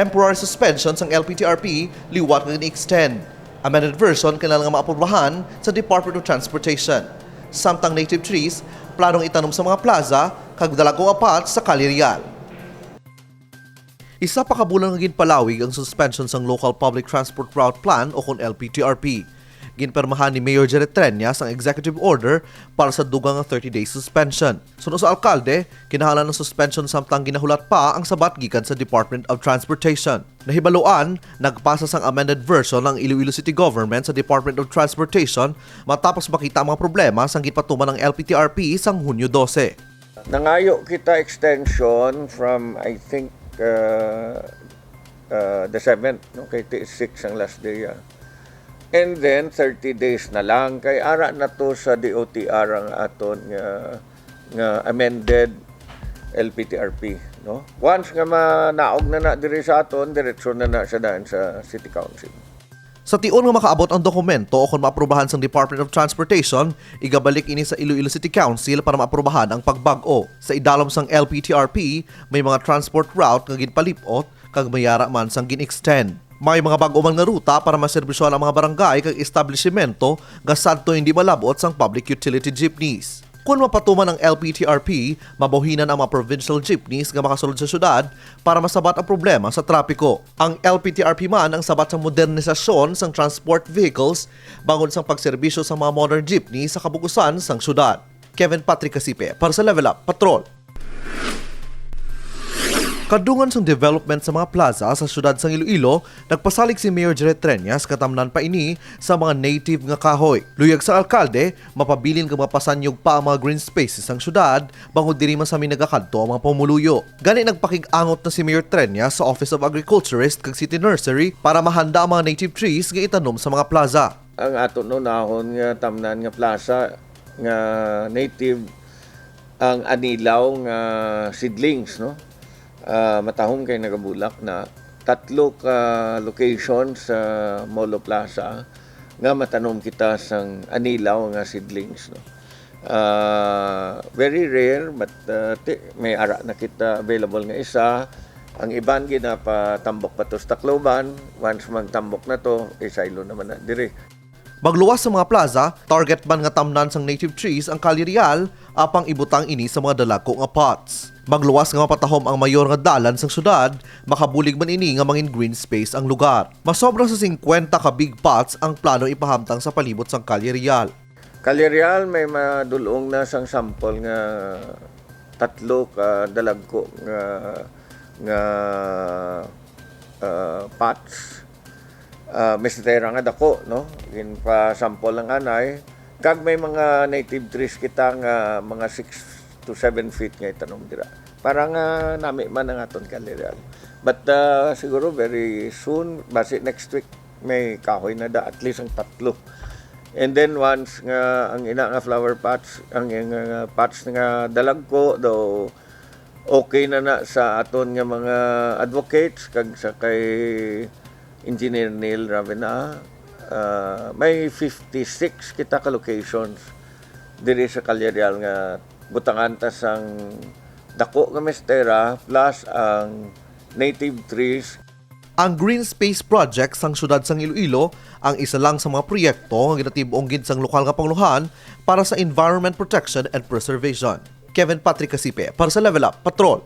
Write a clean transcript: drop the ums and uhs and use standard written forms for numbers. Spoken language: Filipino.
temporary suspension ng LPTRP liwat ng extend. Amended version kailangan nga maaprubahan sa Department of Transportation. Samtang native trees, planong itanom sa mga plaza kag dalagong apat sa Calle Real. Isa pa kabulan nga ginpalawig ang suspension sang Local Public Transport Route Plan o kung LPTRP. Ginpermahan ni Mayor Jared Treñas ang executive order para sa dugang nga 30-day suspension. Sunod sa alkalde, kinahanglan ng suspension samtang ginahulat pa ang sabat gikan sa Department of Transportation. Nahibaluan, nagpasa sang amended version ng Iloilo City Government sa Department of Transportation matapos makita ang mga problema sang gipatuman ng LPTRP sang Hunyo 12. Nangayo kita extension from I think the 7th, no? Kay 6 ang last day. And then 30 days na lang kay ara na to sa DOTR ang aton nga amended LPTRP, no? Once nga manaog na diri sa aton, diretso na siya daan sa City Council. Sa tion nga makaabot ang dokumento o kung maaprubahan sa Department of Transportation, igabalik ini sa Iloilo City Council para maaprubahan ang pagbag-o. Sa idalom sang LPTRP, may mga transport route nga ginpalipot kag mayara man sang gin-extend. May mga bag-o man nga ruta para maserbisyohan ang mga barangay kag establishmento nga sadto hindi malabot sang public utility jeepneys. Kung mapatuman ang LPTRP, mabuhinan ang mga provincial jeepneys nga makasulod sa syudad para masabat ang problema sa trapiko. Ang LPTRP man ang sabat sa modernisasyon sang transport vehicles bangod sang pagserbisyo sa mga modern jeepney sa kabukusan sang syudad. Kevin Patrick Casipe para sa Level Up Patrol. Kadungan sang development sa mga plaza sa syudad sang Iloilo, nagpasalig si Mayor Jared Treñas katamnan pa ini sa mga native nga kahoy. Luyag sa alkalde, mapabilin kang mapasanyog pa ang mga green spaces sang syudad bangod diri man sa nagakadto ang mga pamuluyo. Gani nagpakig-angot na si Mayor Treñas sa Office of Agriculturist kag City Nursery para mahanda ang mga native trees nga itanom sa mga plaza. Ang aton nahon nga tamnan nga plaza nga native ang anilaw nga seedlings, no? Matahong kay nagabulak na 3 ka locations sa Molo Plaza nga matanom kita sang anilaw nga seedlings, no? Very rare but may ara na kita available nga isa. Ang iban ginapatambok pa to sa Tacloban. Once magtambok na to, isaylo naman na diri. Magluwas sa mga plaza, target man nga tamnan sang native trees ang Calle Real apang ibutang ini sa mga dalako nga pots. Magluwas nga mapatahom ang mayor nga dalan sang syudad, makabulig man ini nga mangin green space ang lugar. Masobra sa 50 ka big pots ang plano ipahamtang sa palibot sang Calle Real. Calle Real may madulong na sang sample nga 3 ka dalagko nga pots. Mistera nga dako, no? In pa sample ng anay. Kag may mga native trees kita nga mga 6 to 7 feet nga itanom dira. Para nga nami man ang aton Calle Real. But siguro very soon, basi next week, may kahoy na da, at least ang 3. And then once nga ang ina nga flower pots, ang pots nga dalagko, do okay na sa aton nga mga advocates, kag sa kay Engineer Neil Ravena, may 56 kita ka locations diri sa Calle Real nga butangan ta sang dako nga mestera plus ang native trees. Ang Green Space Project sang syudad sang Iloilo ang isa lang sa mga proyekto nga ginatibong gid sang lokal nga panguluhan para sa environment protection and preservation. Kevin Patrick Casipe para sa Level Up Patrol.